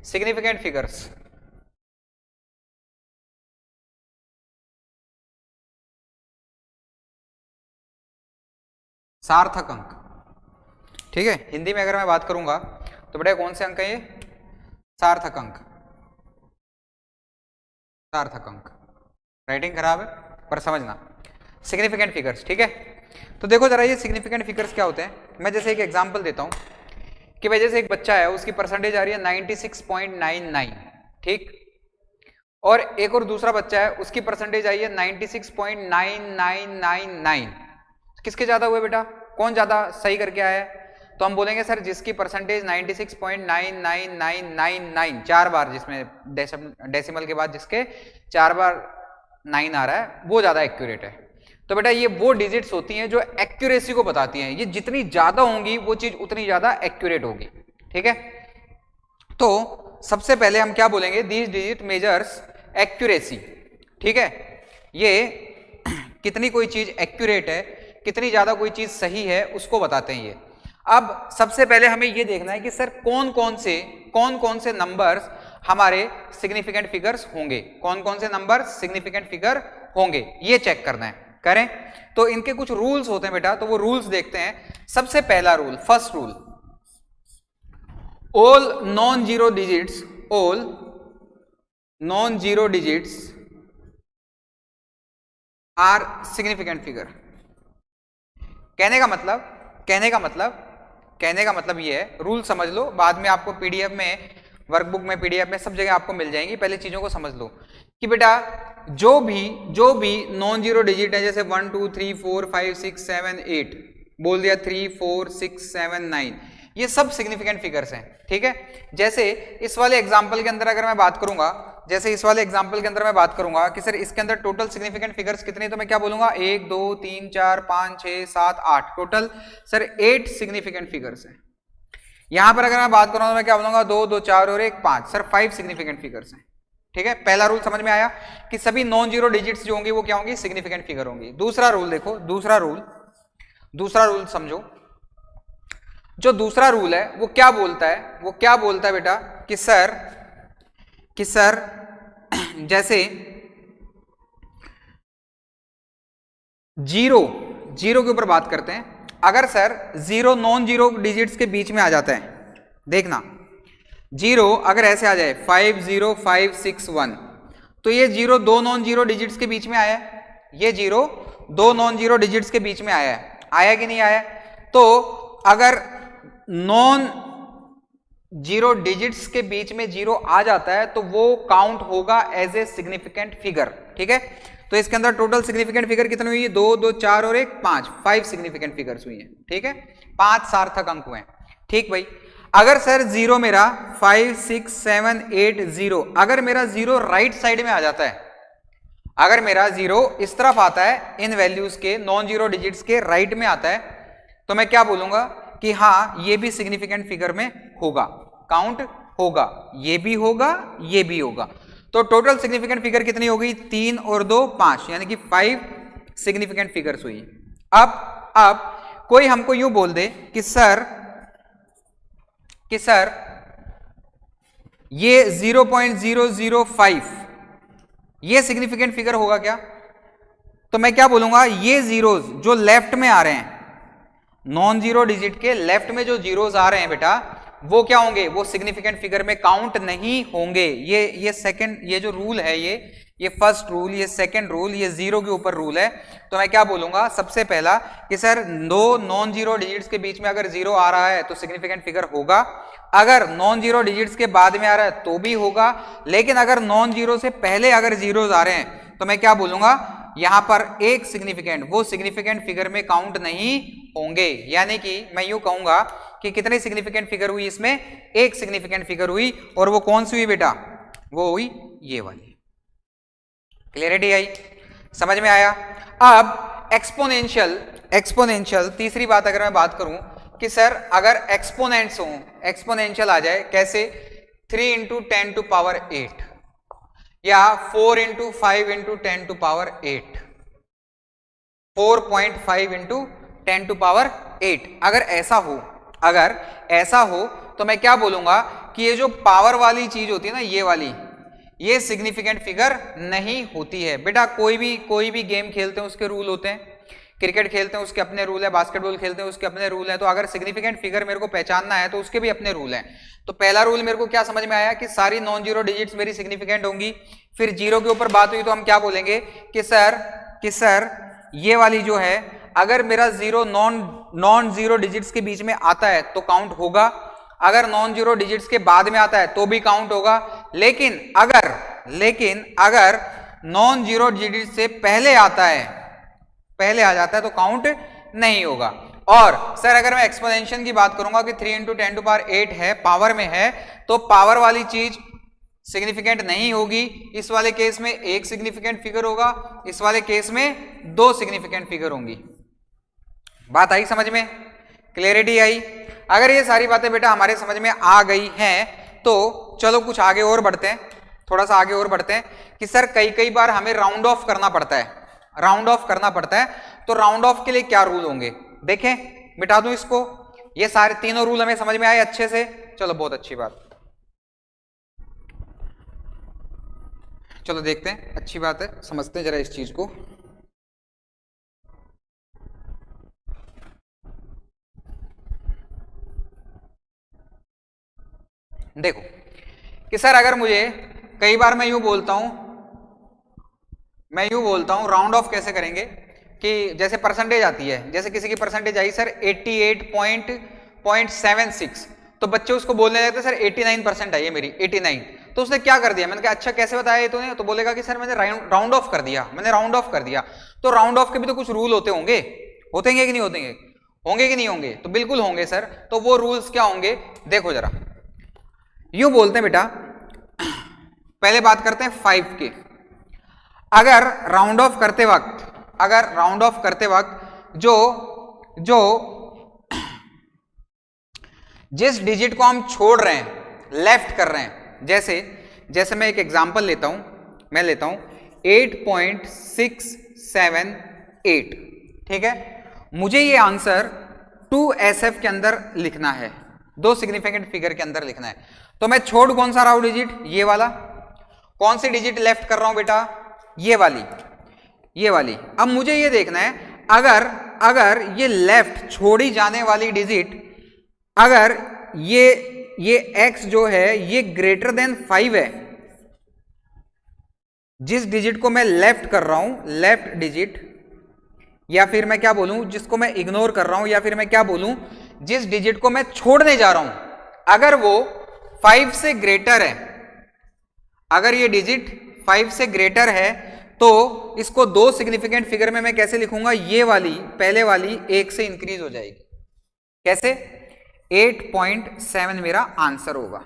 Significant figures, सार्थक अंक। ठीक है, हिंदी में अगर मैं बात करूंगा तो बेटा कौन से अंक है ये? सार्थक अंक। सार्थक अंक, राइटिंग खराब है पर समझना, सिग्निफिकेंट फिगर्स। ठीक है, तो देखो जरा ये सिग्निफिकेंट फिगर्स क्या होते हैं। मैं जैसे एक एग्जांपल देता हूं कि भाई जैसे एक बच्चा है, उसकी परसेंटेज आ रही है 96.99, ठीक, और एक और दूसरा बच्चा है, उसकी परसेंटेज आई है 96.9999। किसके ज्यादा हुए बेटा? कौन ज्यादा सही करके आया है? तो हम बोलेंगे सर जिसकी परसेंटेज 96.99999 4 बार, जिसमें डेसिमल के बाद जिसके 4 बार 9 आ रहा है, वो ज्यादा एक्यूरेट है। तो बेटा ये वो डिजिट्स होती हैं जो एक्यूरेसी को बताती हैं, ये जितनी ज्यादा होंगी वो चीज उतनी ज्यादा एक्यूरेट होगी। ठीक है, तो सबसे पहले हम क्या बोलेंगे? These digit measures accuracy. ठीक है, ये कितनी कोई चीज एक्यूरेट है, कितनी ज्यादा कोई चीज सही है, उसको बताते हैं ये। अब सबसे पहले हमें ये देखना है कि सर कौन कौन से नंबर्स हमारे सिग्निफिकेंट फिगर्स होंगे, कौन कौन से नंबर सिग्निफिकेंट फिगर होंगे, ये चेक करना है। करें तो इनके कुछ रूल्स होते हैं बेटा, तो वो रूल्स देखते हैं। सबसे पहला rule, first rule, all non zero digits, all non zero digits are significant figure. कहने का मतलब ये है, रूल समझ लो, बाद में आपको पीडीएफ में, वर्कबुक में, पीडीएफ में, सब जगह आपको मिल जाएंगी। पहले चीजों को समझ लो कि बेटा जो भी नॉन जीरो डिजिट है, जैसे 1 2 3 4 5 6 7 8 बोल दिया, 3 4 6 7 9, ये सब सिग्निफिकेंट फिगर्स हैं। ठीक है, जैसे इस वाले एग्जांपल के अंदर अगर मैं बात करूंगा, कि सर इसके अंदर टोटल सिग्निफिकेंट फिगर्स कितने, तो मैं क्या बोलूंगा? 1 2 3 4 5 6 7 8, टोटल सर 8 सिग्निफिकेंट फिगर्स हैं। यहां पर अगर मैं बात करूंगा तो मैं क्या बोलूंगा? 2 2 4 और 1 5, सर 5 सिग्निफिकेंट फिगर्स हैं। ठीक है, पहला रूल समझ में आया कि सभी नॉन जीरो डिजिट्स जो होंगी वो क्या होंगी? सिग्निफिकेंट फिगर होंगी। दूसरा रूल देखो, दूसरा रूल समझो। जो दूसरा रूल है वो क्या बोलता है? बेटा कि सर जैसे जीरो के ऊपर बात करते हैं, अगर sir zero non zero digits के बीच में आ जाता है, देखना जीरो अगर ऐसे आ जाए 5 0 5 6 1, तो ये जीरो दो नॉन जीरो डिजिट्स के बीच में आया है, ये जीरो दो नॉन जीरो डिजिट्स के बीच में आया कि नहीं आया? तो अगर नॉन जीरो डिजिट्स के बीच में जीरो आ जाता है तो वो काउंट होगा एज ए सिग्निफिकेंट फिगर। ठीक है, तो इसके अंदर टोटल सिग्निफिकेंट फिगर कितनी हुई है? 2 2 4 और 1 5, 5 सिग्निफिकेंट फिगर्स हुई हैं। ठीक है, 5 सार्थक अंक हुए हैं। ठीक भाई, अगर सर जीरो मेरा 5 6 7 8 0, अगर मेरा जीरो राइट साइड में आ जाता है, अगर मेरा जीरो इस तरफ आता है, इन वैल्यूज के नॉन जीरो डिजिट्स के राइट में आता है, तो मैं क्या बोलूंगा कि हाँ ये भी सिग्निफिकेंट फिगर में होगा, काउंट होगा, ये भी होगा। तो टोटल सिग्निफिकेंट फिगर कितनी हो गई? 3 और 2 5, यानी कि 5 सिग्निफिकेंट फिगर्स हुई। अब कोई हमको यूं बोल दे कि सर ये 0.005 ये सिग्निफिकेंट फिगर होगा क्या? तो मैं क्या बोलूंगा? ये जीरोज जो लेफ्ट में आ रहे हैं, नॉन जीरो डिजिट के लेफ्ट में जो जीरोज आ रहे हैं बेटा, वो क्या होंगे? वो सिग्निफिकेंट फिगर में काउंट नहीं होंगे। ये सेकंड, ये जो रूल है, ये फर्स्ट रूल, ये सेकंड रूल, ये जीरो के ऊपर रूल है। तो मैं क्या बोलूंगा? सबसे पहला कि सर दो नॉन जीरो डिजिट्स के बीच में अगर जीरो आ रहा है तो सिग्निफिकेंट फिगर होगा, अगर नॉन जीरो डिजिट्स के बाद में आ रहा है तो भी होगा, लेकिन अगर नॉन जीरो से पहले अगर जीरोज आ रहे हैं तो मैं क्या बोलूंगा? यहां पर एक सिग्निफिकेंट, वो सिग्निफिकेंट फिगर में काउंट नहीं होंगे। यानी कि मैं यूं कहूंगा कि कितनी सिग्निफिकेंट फिगर हुई? इसमें एक सिग्निफिकेंट फिगर हुई, और वो कौन सी हुई बेटा? वो हुई ये वाली। क्लियरिटी आई? समझ में आया? अब एक्सपोनेंशियल तीसरी बात अगर मैं बात करूं कि सर अगर एक्सपोनेंट्स हो, एक्सपोनेंशियल आ जाए, कैसे? 3 इंटू 10 टू पावर 8 या 4 into 5 into 10 to power 8, 4.5 into 10 to power 8, अगर ऐसा हो तो मैं क्या बोलूंगा कि ये जो पावर वाली चीज होती है ना, ये वाली, ये सिग्निफिकेंट फिगर नहीं होती है बेटा। कोई भी गेम खेलते हैं उसके रूल होते हैं, क्रिकेट खेलते हैं उसके अपने रूल है, बास्केटबॉल खेलते हैं उसके अपने रूल है। तो अगर सिग्निफिकेंट फिगर मेरे को पहचानना है तो उसके भी अपने रूल हैं। तो पहला रूल मेरे को क्या समझ में आया कि सारी नॉन जीरो डिजिट्स मेरी सिग्निफिकेंट होंगी। फिर जीरो के ऊपर बात हुई तो हम क्या बोलेंगे कि सर ये वाली जो है, अगर मेरा जीरो नॉन जीरो डिजिट्स के बीच में आता है तो काउंट होगा, अगर नॉन जीरो डिजिट्स के बाद में आता है तो भी काउंट होगा, लेकिन अगर नॉन जीरो डिजिट से पहले आता है, पहले आ जाता है तो काउंट नहीं होगा। और सर अगर मैं एक्सपोनेंशियल की बात करूंगा कि 3 × 10⁸ है, पावर में है, तो पावर वाली चीज सिग्निफिकेंट नहीं होगी। इस वाले केस में एक सिग्निफिकेंट फिगर होगा, इस वाले केस में दो सिग्निफिकेंट फिगर होंगी। बात आई समझ में? क्लियरिटी आई? अगर ये सारी बातें बेटा हमारे समझ में आ गई हैं तो चलो कुछ आगे और बढ़ते हैं, थोड़ा सा आगे और बढ़ते हैं कि सर कई बार हमें राउंड ऑफ करना पड़ता है, तो राउंड ऑफ के लिए क्या रूल होंगे? देखें, मिटा दूं इसको। ये सारे तीनों रूल हमें समझ में आए अच्छे से? चलो बहुत अच्छी बात, चलो देखते हैं, अच्छी बात है, समझते हैं जरा इस चीज को। देखो कि सर अगर मुझे कई बार मैं यूं बोलता हूं राउंड ऑफ कैसे करेंगे कि जैसे परसेंटेज आती है, जैसे किसी की परसेंटेज आई सर 88.76, तो बच्चे उसको बोलने लगते सर 89% आई है मेरी, 89। तो उसने क्या कर दिया? मैंने कहा अच्छा कैसे बताया ये तूने? तो बोलेगा कि सर मैंने राउंड ऑफ कर दिया, तो राउंड ऑफ के भी तो कुछ रूल होते होंगे कि नहीं होंगे? तो बिल्कुल होंगे सर। तो वो रूल्स क्या होंगे देखो जरा। यूं बोलते हैं बेटा, पहले बात करते हैं 5 की। अगर राउंड ऑफ करते वक्त जो जिस डिजिट को हम छोड़ रहे हैं, लेफ्ट कर रहे हैं, जैसे मैं एक एग्जांपल लेता हूं 8.678, ठीक है? मुझे ये आंसर 2SF के अंदर लिखना है, दो सिग्निफिकेंट फिगर के अंदर लिखना है। तो मैं छोड़ कौन सा रहा हूं डिजिट? ये वाला। कौन सी डिजिट लेफ्ट कर रहा हूं बेटा? ये वाली। अब मुझे ये देखना है, अगर ये लेफ्ट छोड़ी जाने वाली डिजिट, अगर ये x जो है ये ग्रेटर देन 5 है, जिस डिजिट को मैं लेफ्ट कर रहा हूं, लेफ्ट डिजिट, या फिर मैं क्या बोलूं जिसको मैं इग्नोर कर रहा हूं, या फिर मैं क्या बोलूं जिस डिजिट को मैं छोड़ने जा रहा हूं, अगर वो 5 से ग्रेटर है, अगर ये डिजिट 5 से ग्रेटर है तो इसको दो सिग्निफिकेंट फिगर में मैं कैसे लिखूंगा? ये वाली, पहले वाली 1 से इंक्रीज हो जाएगी। कैसे? 8.7 मेरा आंसर होगा।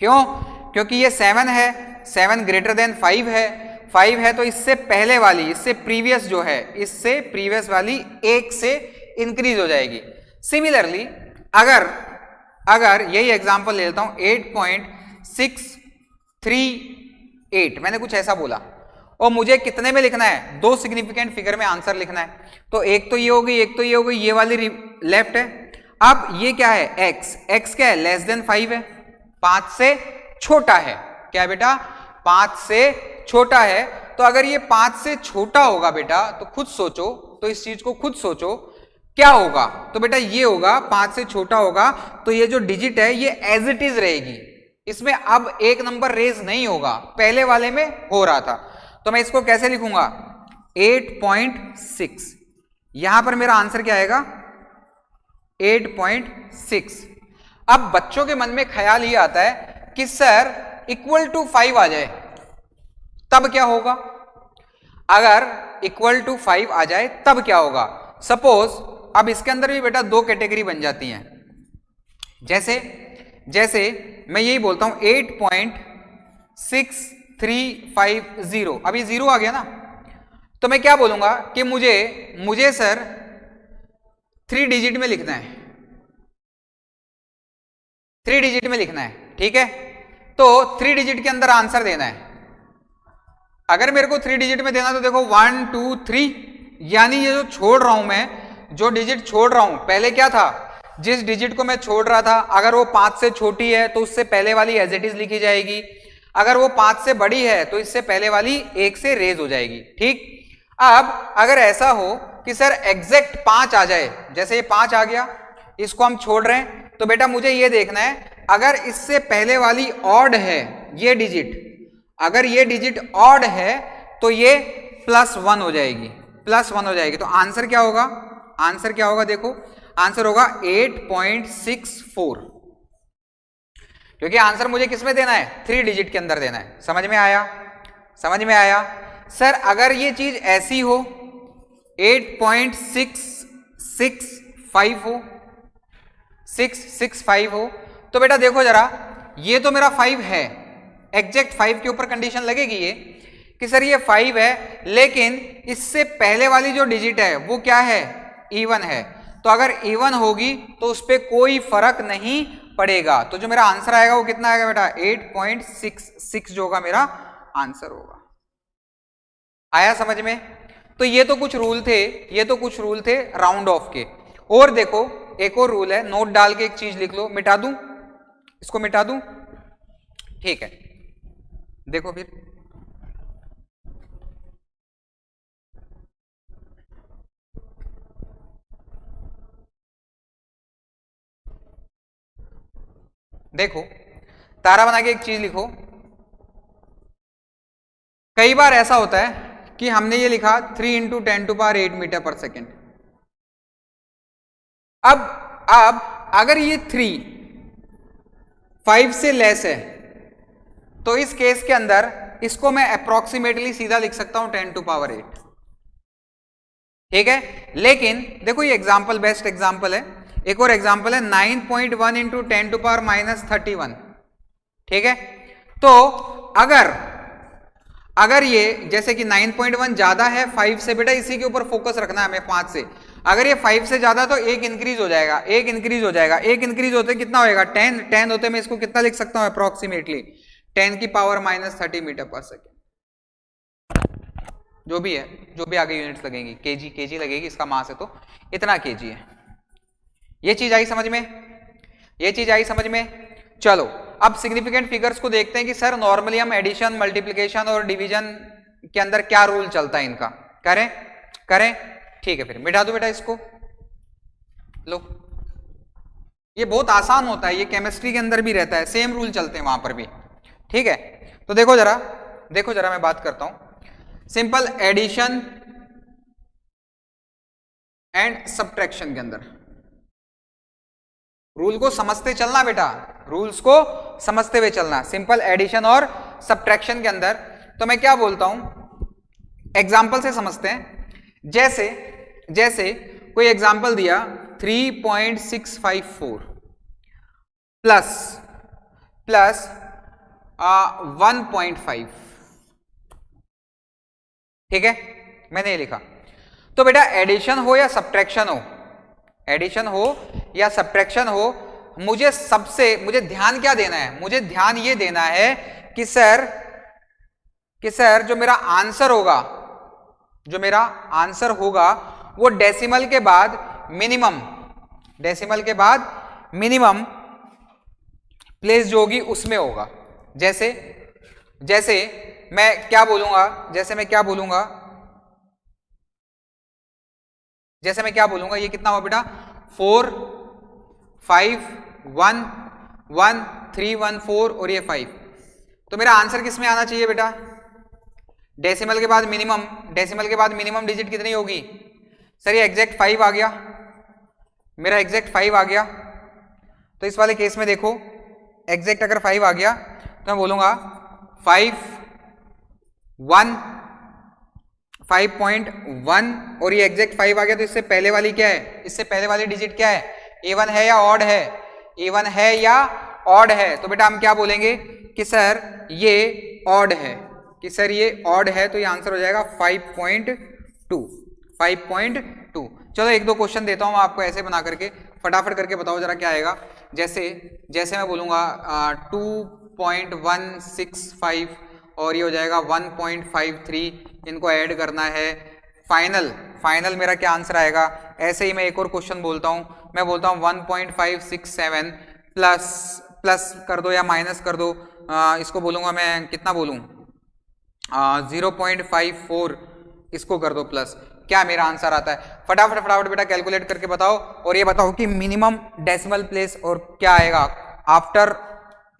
क्यों? क्योंकि ये 7 है, 7 ग्रेटर देन 5 है, तो इससे पहले वाली, इससे प्रीवियस जो है, इससे प्रीवियस वाली 1 से इंक्रीज हो जाएगी। सिमिलरली अगर यही एग्जांपल ले लेता हूं 8.638, मैंने कुछ ऐसा बोला और मुझे कितने में लिखना है? दो सिग्निफिकेंट फिगर में आंसर लिखना है। तो एक तो ये हो गई, ये वाली लेफ्ट है। अब ये क्या है? x क्या है? लेस देन 5 है, 5 से छोटा है। क्या है बेटा? 5 से छोटा है। तो अगर ये 5 से छोटा होगा बेटा, तो खुद सोचो, तो इस चीज को खुद सोचो क्या होगा। तो बेटा ये होगा, 5 से छोटा होगा, तो ये जो डिजिट है ये एज इट इज रहेगी, इसमें अब एक नंबर रेज नहीं होगा, पहले वाले में हो रहा था। तो मैं इसको कैसे लिखूंगा? 8.6। यहां पर मेरा आंसर क्या आएगा? 8.6। अब बच्चों के मन में ख्याल ये आता है कि सर इक्वल टू 5 आ जाए तब क्या होगा? अगर इक्वल टू 5 आ जाए तब क्या होगा? सपोज अब इसके अंदर भी बेटा दो कैटेगरी बन जाती हैं। जैसे मैं यही बोलता हूं 8.6350, अभी 0 आ गया ना, तो मैं क्या बोलूंगा कि मुझे सर 3 डिजिट में लिखना है, 3 डिजिट में लिखना है, ठीक है? तो 3 डिजिट के अंदर आंसर देना है। अगर मेरे को 3 डिजिट में देना तो देखो 1 2 3, यानी ये जो छोड़ रहा हूं मैं, जो डिजिट छोड़ रहा हूं, पहले क्या था? जिस डिजिट को मैं छोड़ रहा था अगर वो 5 से छोटी है तो उससे पहले वाली एज इट इज लिखी जाएगी, अगर वो 5 से बड़ी है तो इससे पहले वाली 1 से रेज हो जाएगी। ठीक, अब अगर ऐसा हो कि सर एग्जैक्ट 5 आ जाए, जैसे ये 5 आ गया, इसको हम छोड़ रहे हैं, तो बेटा मुझे ये देखना है अगर इससे पहले वाली ऑड है ये डिजिट, अगर ये डिजिट ऑड है तो ये +1 हो जाएगी, +1 हो जाएगी। तो आंसर क्या होगा, आंसर क्या होगा, देखो आंसर होगा 8.64, क्योंकि आंसर मुझे किसमें देना है, 3 डिजिट के अंदर देना है। समझ में आया, समझ में आया। सर अगर ये चीज ऐसी हो 8.665 हो, 665 हो, तो बेटा देखो जरा, ये तो मेरा 5 है, एग्जैक्ट 5 के ऊपर कंडीशन लगेगी ये कि सर ये 5 है, लेकिन इससे पहले वाली जो डिजिट है वो क्या है, इवन है। तो अगर इवन होगी तो उस पर कोई फर्क नहीं पड़ेगा। तो जो मेरा आंसर आएगा वो कितना आएगा बेटा, 8.66 जो होगा मेरा आंसर होगा। आया समझ में। तो ये तो कुछ रूल थे, ये तो कुछ रूल थे राउंड ऑफ के। और देखो एक और रूल है, नोट डाल के एक चीज लिख लो, मिटा दूं इसको, मिटा दूं, ठीक है। देखो फिर देखो, तारा बना के एक चीज लिखो। कई बार ऐसा होता है कि हमने ये लिखा 3 × 10⁸ मीटर पर सेकेंड। अब अगर ये 3 5 से लेस है तो इस केस के अंदर इसको मैं अप्रोक्सीमेटली सीधा लिख सकता हूं 10⁸ ठीक है। लेकिन देखो ये एग्जांपल बेस्ट एग्जांपल है। एक और एग्जांपल है 9.1 × 10⁻31, ठीक है। तो अगर ये जैसे कि 9.1 ज्यादा है 5 से, बेटा इसी के ऊपर फोकस रखना है हमें 5 से। अगर ये 5 से ज्यादा तो एक इंक्रीज हो जाएगा, एक इंक्रीज हो जाएगा, एक इंक्रीज होते कितना होएगा 10 होते मैं इसको कितना लिख सकता हूं अप्रोक्सीमेटली 10⁻³ मीटर पर सेकेंड। जो भी है, जो भी आगे यूनिट्स लगेंगी, केजी लगेगी, इसका मास है तो इतना केजी है। ये चीज आई समझ में, ये चीज आई समझ में। चलो अब सिग्निफिकेंट फिगर्स को देखते हैं कि सर नॉर्मली हम एडिशन, मल्टीप्लिकेशन और डिवीजन के अंदर क्या रूल चलता है इनका, करें ठीक है। फिर मिटा दो बेटा इसको, लो ये बहुत आसान होता है, ये केमिस्ट्री के अंदर भी रहता है, सेम रूल चलते हैं वहां पर भी, ठीक है। तो देखो जरा मैं बात करता हूं सिंपल एडिशन एंड सब्ट्रैक्शन के अंदर। रूल को समझते चलना बेटा, रूल्स को समझते हुए चलना। सिंपल एडिशन और सब्ट्रैक्शन के अंदर तो मैं क्या बोलता हूं, एग्जाम्पल से समझते हैं। जैसे कोई एग्जाम्पल दिया 3.654 प्लस 1.5, ठीक है, मैंने ये लिखा। तो बेटा एडिशन हो या सब्ट्रैक्शन हो, एडिशन हो या सब्ट्रैक्शन हो, मुझे ध्यान क्या देना है, मुझे ध्यान ये देना है कि सर जो मेरा आंसर होगा वो डेसिमल के बाद मिनिमम प्लेस जो होगी उसमें होगा। जैसे मैं क्या बोलूंगा, ये कितना हुआ बेटा 4 5 1 1 3 1 4 और ये 5। तो मेरा आंसर किस में आना चाहिए बेटा, डेसिमल के बाद मिनिमम डिजिट कितनी होगी सर, ये एग्जैक्ट 5 आ गया, मेरा एग्जैक्ट 5 आ गया। तो इस वाले केस में देखो एग्जैक्ट अगर 5 आ गया तो मैं बोलूंगा 5.1 और ये एग्जैक्ट 5 आ गया। तो इससे पहले वाली क्या है, इससे पहले वाली डिजिट क्या है, इवन है या ऑड है, इवन है या ऑड है। तो बेटा हम क्या बोलेंगे कि सर ये ऑड है, तो ये आंसर हो जाएगा 5.2। चलो एक दो क्वेश्चन देता हूं आपको ऐसे बना करके, फटाफट करके बताओ जरा क्या आएगा। जैसे मैं बोलूंगा 2.165 और ये हो जाएगा 1.53, इनको ऐड करना है, फाइनल मेरा क्या आंसर आएगा। ऐसे ही मैं एक और क्वेश्चन बोलता हूं मैं बोलता हूँ 1.567 प्लस प्लस कर दो या माइनस कर दो, इसको बोलूंगा मैं कितना बोलूं, 0.54 इसको कर दो प्लस, क्या मेरा आंसर आता है? फटाफट फटाफट बेटा कैलकुलेट करके बताओ और ये बताओ कि मिनिमम डेसिमल प्लेस और क्या आएगा आफ्टर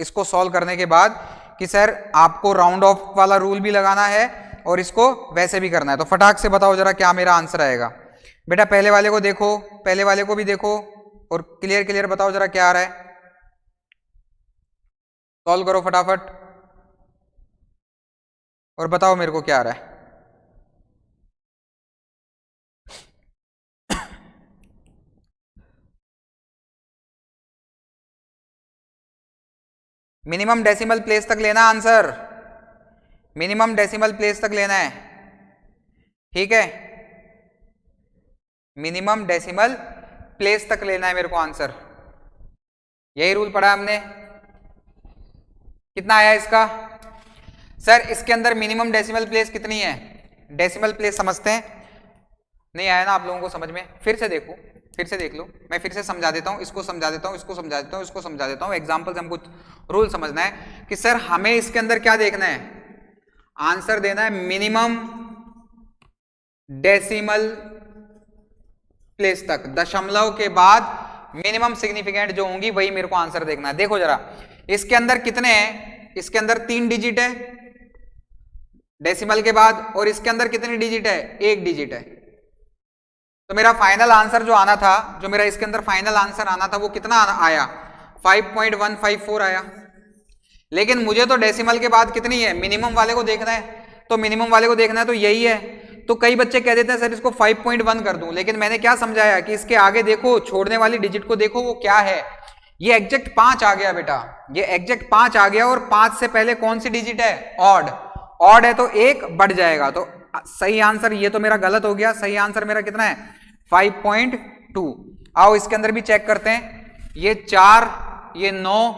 इसको सॉल्व करने के बाद, कि सर आपको राउंड ऑफ वाला रूल भी लगाना है और इसको वैसे भी करना है। तो फटाक से बताओ जरा क्या मेरा आंसर आएगा। बेटा पहले वाले को देखो, पहले वाले को भी देखो और क्लियर क्लियर बताओ जरा क्या आ रहा है, सॉल्व करो फटाफट और बताओ मेरे को क्या आ रहा है। मिनिमम डेसिमल प्लेस तक लेना आंसर, मिनिमम डेसिमल प्लेस तक लेना है, ठीक है, मिनिमम डेसिमल प्लेस तक लेना है मेरे को आंसर। यही रूल पढ़ा हमने। कितना आया इसका? सर इसके अंदर मिनिमम डेसिमल प्लेस कितनी है? डेसिमल प्लेस समझते हैं, नहीं आया ना आप लोगों को समझ में? फिर से देखो, फिर से देख लो, मैं फिर से समझा देता हूँ, इसको समझा देता हूँ, इसको समझा देता हूँ, इसको समझा देता हूँ। एग्जाम्पल से हमको रूल समझना है कि सर हमें इसके अंदर क्या देखना है, आंसर देना है मिनिमम डेसिमल प्लेस तक, दशमलव के बाद मिनिमम सिग्निफिकेंट जो होंगी वही मेरे को आंसर देखना है। देखो जरा इसके अंदर कितने हैं, इसके अंदर 3 डिजिट है डेसिमल के बाद, और इसके अंदर कितनी डिजिट है? 1 डिजिट है। तो मेरा फाइनल आंसर जो आना था, जो मेरा इसके अंदर फाइनल आंसर आना था वो कितना आया? 5.154 आया। लेकिन मुझे तो डेसिमल के बाद कितनी है, मिनिमम वाले को देखना है, तो मिनिमम वाले को देखना है तो यही है। तो कई बच्चे कह देते हैं सर इसको 5.1 कर दूं, लेकिन मैंने क्या समझाया कि इसके आगे देखो, छोड़ने वाली डिजिट को देखो वो क्या है, ये एग्जैक्ट 5 आ गया बेटा, ये एग्जैक्ट 5 आ गया, और 5 से पहले कौन सी डिजिट है? ऑड, ऑड है तो 1 बढ़ जाएगा। तो सही आंसर, ये तो मेरा गलत हो गया, सही आंसर मेरा कितना है? 5.2। आओ इसके अंदर भी चेक करते हैं, ये 4, ये 9,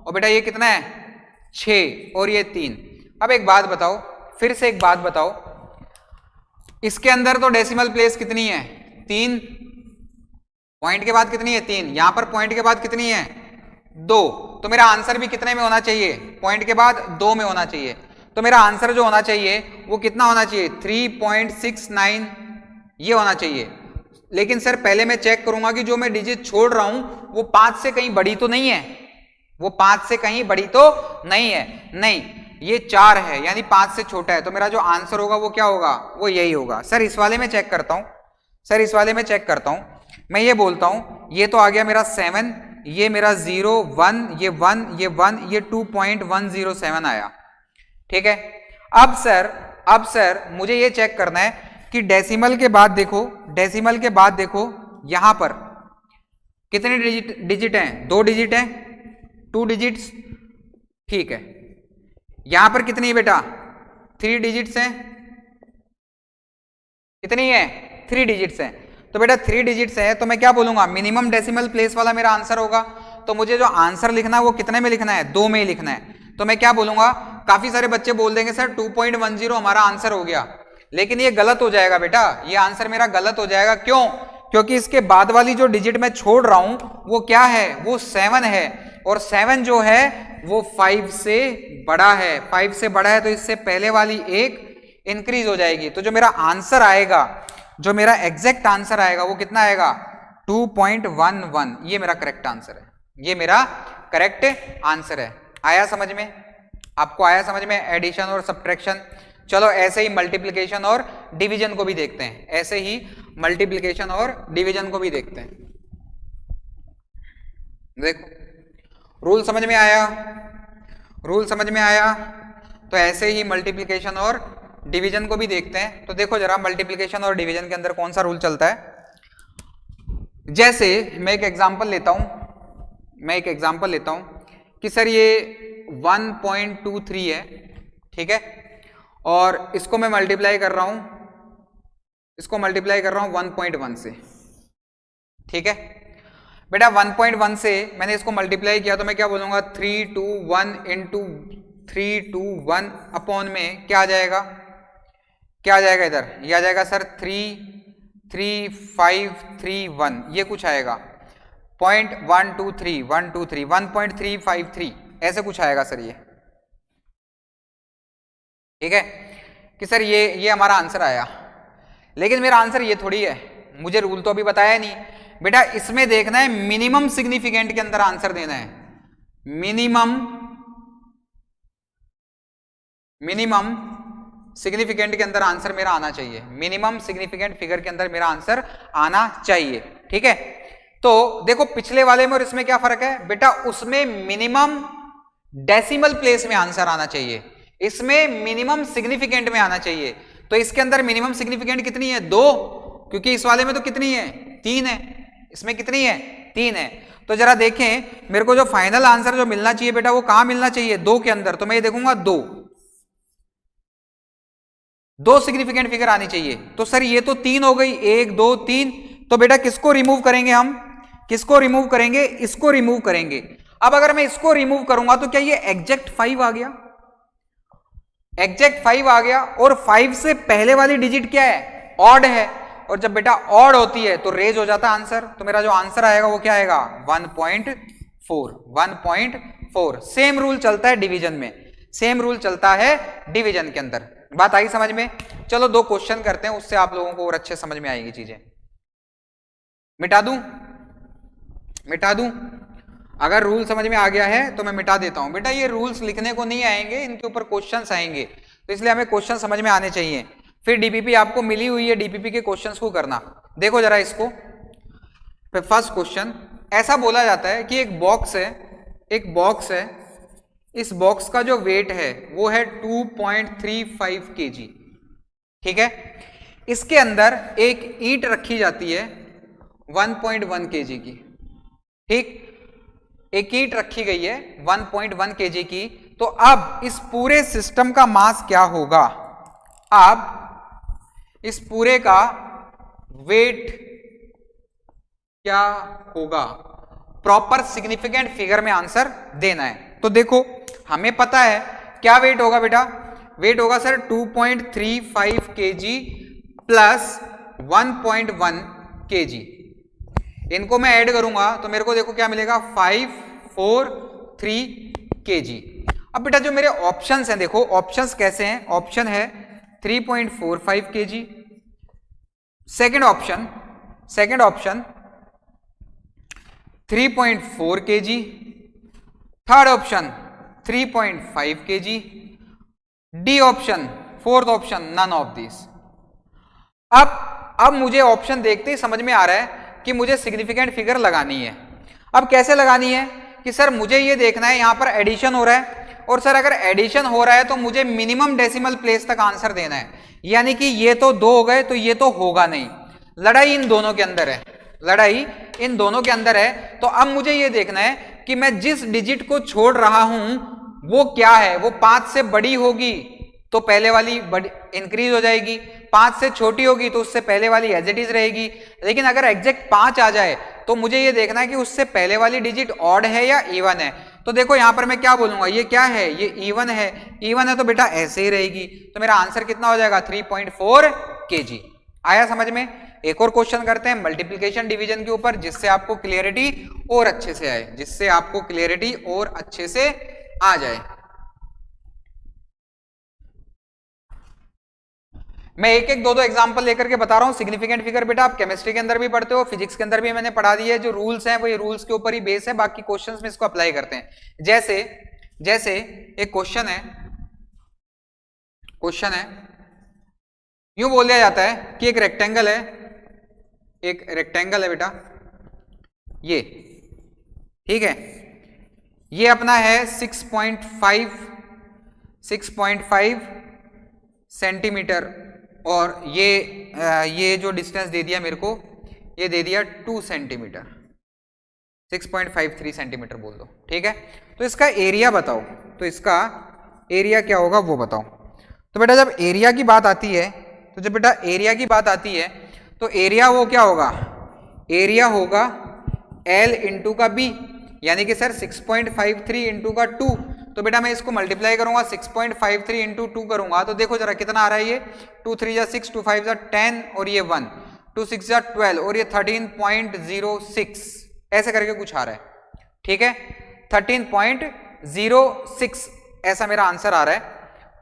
और बेटा ये कितना है? 6, और ये 3। अब एक बात बताओ, फिर से एक बात बताओ, इसके अंदर तो डेसिमल प्लेस कितनी है? 3, पॉइंट के बाद कितनी है? 3, यहां पर पॉइंट के बाद कितनी है? 2। तो मेरा आंसर भी कितने में होना चाहिए? पॉइंट के बाद 2 में होना चाहिए। तो मेरा आंसर जो होना चाहिए वो कितना होना चाहिए? 3.69 ये होना चाहिए। लेकिन सर पहले मैं चेक करूंगा कि जो मैं डिजिट छोड़ रहा हूं वो 5 से कहीं बड़ी तो नहीं है, वो 5 से कहीं बड़ी तो नहीं है, नहीं, ये 4 है यानी 5 से छोटा है। तो मेरा जो आंसर होगा वो क्या होगा? वो यही होगा। सर इस वाले में चेक करता हूं, सर इस वाले में चेक करता हूं, मैं ये बोलता हूं ये तो आ गया मेरा 7, ये मेरा 0, 1, ये 1, ये 1, ये 2.107 आया, ठीक है। अब सर मुझे ये चेक करना है कि डेसिमल के बाद देखो, डेसिमल के बाद देखो यहां पर कितने डिजिट हैं? 2 डिजिट हैं, 2 डिजिट्स, ठीक है। यहां पर कितनी है बेटा? 3 डिजिट्स हैं, कितनी है? 3 डिजिट्स हैं। तो बेटा 3 डिजिट्स है तो मैं क्या बोलूंगा? मिनिमम डेसिमल प्लेस वाला मेरा आंसर होगा। तो मुझे जो आंसर लिखना है वो कितने में लिखना है? 2 में ही लिखना है। तो मैं क्या बोलूंगा? काफी सारे बच्चे बोल देंगे सर 2.10 हमारा आंसर हो गया, लेकिन ये गलत हो जाएगा बेटा, ये आंसर मेरा गलत हो जाएगा। क्यों? क्योंकि इसके बाद वाली जो डिजिट मैं छोड़ रहा हूं वो क्या है? वो 7 है, और 7 जो है वो 5 से बड़ा है, 5 से बड़ा है तो इससे पहले वाली एक इंक्रीज हो जाएगी। तो जो मेरा आंसर आएगा, जो मेरा एग्जैक्ट आंसर आएगा वो कितना आएगा? 2.11। ये मेरा करेक्ट आंसर है, ये मेरा करेक्ट आंसर है। आया समझ में? आपको आया समझ में एडिशन और सब्ट्रैक्शन? चलो ऐसे ही मल्टीप्लिकेशन और डिवीजन को भी देखते हैं, ऐसे ही मल्टीप्लिकेशन और डिवीजन को भी देखते हैं। देखो रूल समझ में आया, रूल समझ में आया, तो ऐसे ही मल्टीप्लिकेशन और डिवीजन को भी देखते हैं। तो देखो जरा मल्टीप्लिकेशन और डिवीजन के अंदर कौन सा रूल चलता है। जैसे मैं एक एग्जांपल लेता हूं, मैं एक एग्जांपल लेता हूं कि सर ये 1.23 है, ठीक है, और इसको मैं मल्टीप्लाई कर रहा हूं, इसको मल्टीप्लाई कर रहा हूं 1.1 से, ठीक है बेटा। 1.1 से मैंने इसको मल्टीप्लाई किया तो मैं क्या बोलूंगा? 321 इंटू 321 अपॉन में क्या आ जाएगा? क्या आ जाएगा इधर? ये आ जाएगा सर 33531, ये कुछ आएगा। 0.123 1.353 ऐसे कुछ आएगा सर ये, ठीक है कि सर ये हमारा आंसर आया। लेकिन मेरा आंसर ये थोड़ी है, मुझे रूल तो अभी बताया नहीं बेटा। इसमें देखना है मिनिमम सिग्निफिकेंट के अंदर आंसर देना है, मिनिमम सिग्निफिकेंट के अंदर आंसर मेरा आना चाहिए, मिनिमम सिग्निफिकेंट फिगर के अंदर मेरा आंसर आना चाहिए, ठीक है। तो देखो पिछले वाले में और इसमें क्या फर्क है बेटा, उसमें मिनिमम डेसिमल प्लेस में आंसर आना चाहिए, इसमें मिनिमम सिग्निफिकेंट में आना चाहिए। तो इसके अंदर मिनिमम सिग्निफिकेंट कितनी है, 2, क्योंकि इस वाले में तो कितनी है, 3 है, इसमें कितनी है, 3 है। तो जरा देखें मेरे को जो फाइनल आंसर जो मिलना चाहिए बेटा वो कहां मिलना चाहिए, 2 के अंदर। तो मैं ये देखूंगा 2 सिग्निफिकेंट फिगर आनी चाहिए। तो सर ये तो 3 हो गई, 1 2 3। तो बेटा किसको रिमूव करेंगे हम, किसको रिमूव करेंगे, इसको रिमूव करेंगे। अब अगर मैं इसको रिमूव करूंगा तो क्या ये एग्जैक्ट 5 आ गया, एग्जैक्ट 5 आ गया। और 5 से पहले वाली डिजिट क्या है, ऑड है, और जब बेटा ऑड होती है तो रेज हो जाता है आंसर। तो मेरा जो आंसर आएगा वो क्या आएगा, 1.4। सेम रूल चलता है डिवीजन में, सेम रूल चलता है डिवीजन के अंदर। बात आई समझ में। चलो 2 क्वेश्चन करते हैं, उससे आप लोगों को और अच्छे समझ में आएगी चीजें। मिटा दूं, अगर रूल समझ में आ गया है तो मैं मिटा देता हूं। बेटा ये रूल्स लिखने को नहीं आएंगे, इनके ऊपर क्वेश्चंस आएंगे, तो इसलिए हमें क्वेश्चन समझ में आने चाहिए। फिर डीपीपी आपको मिली हुई है, डीपीपी के क्वेश्चंस को करना। देखो जरा इसको, फर्स्ट क्वेश्चन ऐसा बोला जाता है कि एक बॉक्स है, इस बॉक्स का जो वेट है वो है 2.35 kg, ठीक है। इसके अंदर एक ईंट रखी जाती है 1.1 kg की, ठीक, एक ईंट रखी गई है 1.1 kg की। तो अब इस पूरे सिस्टम का मास क्या होगा, अब इस पूरे का वेट क्या होगा, प्रॉपर सिग्निफिकेंट फिगर में आंसर देना है। तो देखो हमें पता है क्या वेट होगा बेटा, वेट होगा सर 2.35 kg प्लस 1.1 kg। इनको मैं ऐड करूंगा तो मेरे को देखो क्या मिलेगा, 543 kg। अब बेटा जो मेरे ऑप्शंस हैं, देखो ऑप्शंस कैसे हैं, ऑप्शन है 3.45 kg, second option 3.4 kg, third option 3.5 kg, D option, fourth option none of this. अब मुझे ऑप्शन देखते ही समझ में आ रहा है कि मुझे सिग्निफिकेंट फिगर लगानी है। अब कैसे लगानी है कि सर मुझे ये देखना है, यहां पर एडिशन हो रहा है, और सर अगर एडिशन हो रहा है तो मुझे मिनिमम डेसिमल प्लेस तक आंसर देना है, यानी कि ये तो 2 हो गए तो ये तो होगा नहीं। लड़ाई इन दोनों के अंदर है, लड़ाई इन दोनों के अंदर है। तो अब मुझे ये देखना है कि मैं जिस डिजिट को छोड़ रहा हूं वो क्या है, वो 5 से बड़ी होगी तो पहले वाली इंक्रीज हो जाएगी, 5 से छोटी होगी तो उससे पहले वाली एज इट इज रहेगी। लेकिन अगर एग्जैक्ट 5 आ जाए तो मुझे ये देखना है कि उससे पहले वाली डिजिट ऑड है या इवन है। तो देखो यहां पर मैं क्या बोलूंगा, ये क्या है, ये इवन है, इवन है तो बेटा ऐसे ही रहेगी। तो मेरा आंसर कितना हो जाएगा, 3.4 kg। आया समझ में। एक और क्वेश्चन करते हैं मल्टीप्लिकेशन डिवीजन के ऊपर, जिससे आपको क्लियरिटी और अच्छे से आए, जिससे आपको क्लियरिटी और अच्छे से आ जाए। मैं एक एक 2 एग्जांपल लेकर के बता रहा हूं। सिग्निफिकेंट फिगर बेटा आप केमिस्ट्री के अंदर भी पढ़ते हो, फिजिक्स के अंदर भी मैंने पढ़ा दिया है। जो रूल्स हैं वो ये रूल्स के ऊपर ही बेस है, बाकी क्वेश्चंस में इसको अप्लाई करते हैं। जैसे एक क्वेश्चन है, यूं बोल दिया जाता है कि एक रेक्टेंगल है बेटा, ये ठीक है, ये अपना है 6.5 सेंटीमीटर, और ये जो डिस्टेंस दे दिया मेरे को, ये दे दिया 2 सेंटीमीटर, 6.53 सेंटीमीटर बोल दो, ठीक है। तो इसका एरिया बताओ, तो इसका एरिया क्या होगा वो बताओ। तो बेटा जब एरिया की बात आती है, तो एरिया वो क्या होगा, एरिया होगा L इंटू का B, यानी कि सर 6.53 इंटू का 2। तो बेटा मैं इसको मल्टीप्लाई करूंगा, 6.53 इंटू 2 करूंगा तो देखो जरा कितना आ रहा है, ये 2 3 जा 6, 2 5 जा 10 और ये 1, 2 6 जा 12 और ये 13.06, ऐसे करके कुछ आ रहा है, ठीक है। 13.06 ऐसा मेरा आंसर आ रहा है।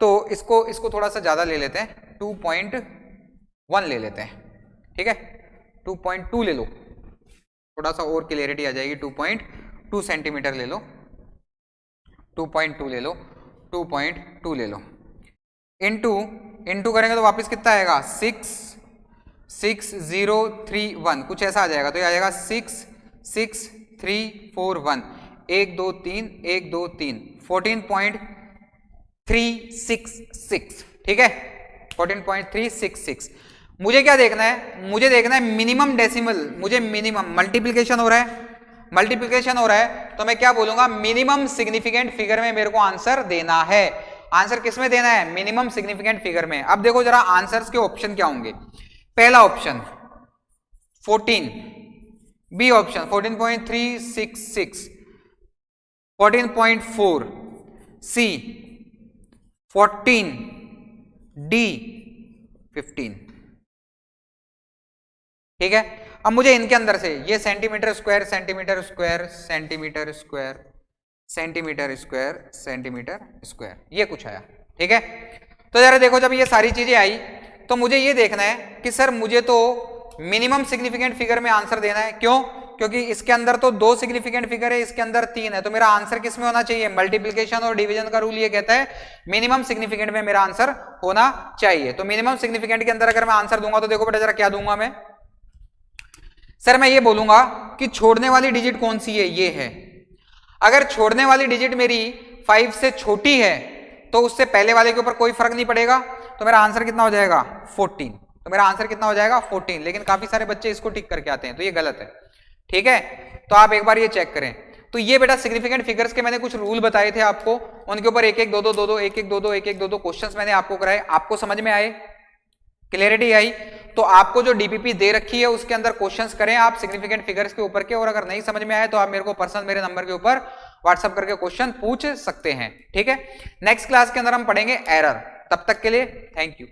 तो इसको थोड़ा सा ज्यादा ले लेते हैं, 2.1 ले लेते हैं, ठीक है। 2.2 ले लो, थोड़ा सा और क्लियरिटी आ जाएगी। 2.2 सेंटीमीटर ले लो, 2.2 ले लो, 2.2 ले लो। इंटू करेंगे तो वापस कितना आएगा, 66031 कुछ ऐसा आ जाएगा। तो ये आ जाएगा 66341, 1 2 3 1 2 3, 14.366, ठीक है, 14.366। मुझे क्या देखना है, मुझे देखना है मिनिमम डेसिमल, मुझे मिनिमम मल्टीप्लिकेशन हो रहा है, मल्टीप्लिकेशन हो रहा है, तो मैं क्या बोलूंगा, मिनिमम सिग्निफिकेंट फिगर में मेरे को आंसर देना है। आंसर किस में देना है, मिनिमम सिग्निफिकेंट फिगर में। अब देखो जरा आंसर्स के ऑप्शन क्या होंगे। पहला ऑप्शन 14, बी ऑप्शन 14.366, 14.4, सी 14, डी 15, ठीक है। अब मुझे इनके अंदर से ये centimetre square centimetre square centimetre square centimetre square centimetre square ये कुछ आया, ठीक है। तो जरा देखो जब ये सारी चीजें आई तो मुझे ये देखना है कि सर मुझे तो मिनिमम सिग्निफिकेंट फिगर में आंसर देना है। क्यों, क्योंकि इसके अंदर तो 2 सिग्निफिकेंट फिगर है, इसके अंदर 3 है, तो मेरा आंसर किस में होना चाहिए, मल्टीप्लिकेशन और डिवीजन का रूल ये कहता है मिनिमम सिग्निफिकेंट में मेरा आंसर होना चाहिए। तो मिनिमम सिग्निफिकेंट के अंदर अगर मैं आंसर दूंगा तो देखो बेटा जरा क्या दूंगा मैं, सर मैं ये बोलूंगा कि छोड़ने वाली डिजिट कौन सी है, ये है। अगर छोड़ने वाली डिजिट मेरी 5 से छोटी है तो उससे पहले वाले के ऊपर कोई फर्क नहीं पड़ेगा, तो मेरा आंसर कितना हो जाएगा 14। तो मेरा आंसर कितना हो जाएगा 14। लेकिन काफी सारे बच्चे इसको टिक करके आते हैं, तो ये गलत है, ठीक है। तो आप एक बार ये चेक करें। तो ये बेटा सिग्निफिकेंट फिगर्स के मैंने कुछ रूल बताए थे आपको, उनके ऊपर 1 1 2 2 2 2 1 1 2 2 1 1 2 2 क्वेश्चंस मैंने आपको कराए, आपको समझ में आए, क्लियरिटी आई। तो आपको जो डीपीपी दे रखी है उसके अंदर क्वेश्चंस करें आप सिग्निफिकेंट फिगर्स के ऊपर के, और अगर नहीं समझ में आए तो आप मेरे को पर्सनल मेरे नंबर के ऊपर व्हाट्सएप करके क्वेश्चन पूछ सकते हैं, ठीक है। नेक्स्ट क्लास के अंदर हम पढ़ेंगे एरर। तब तक के लिए थैंक यू।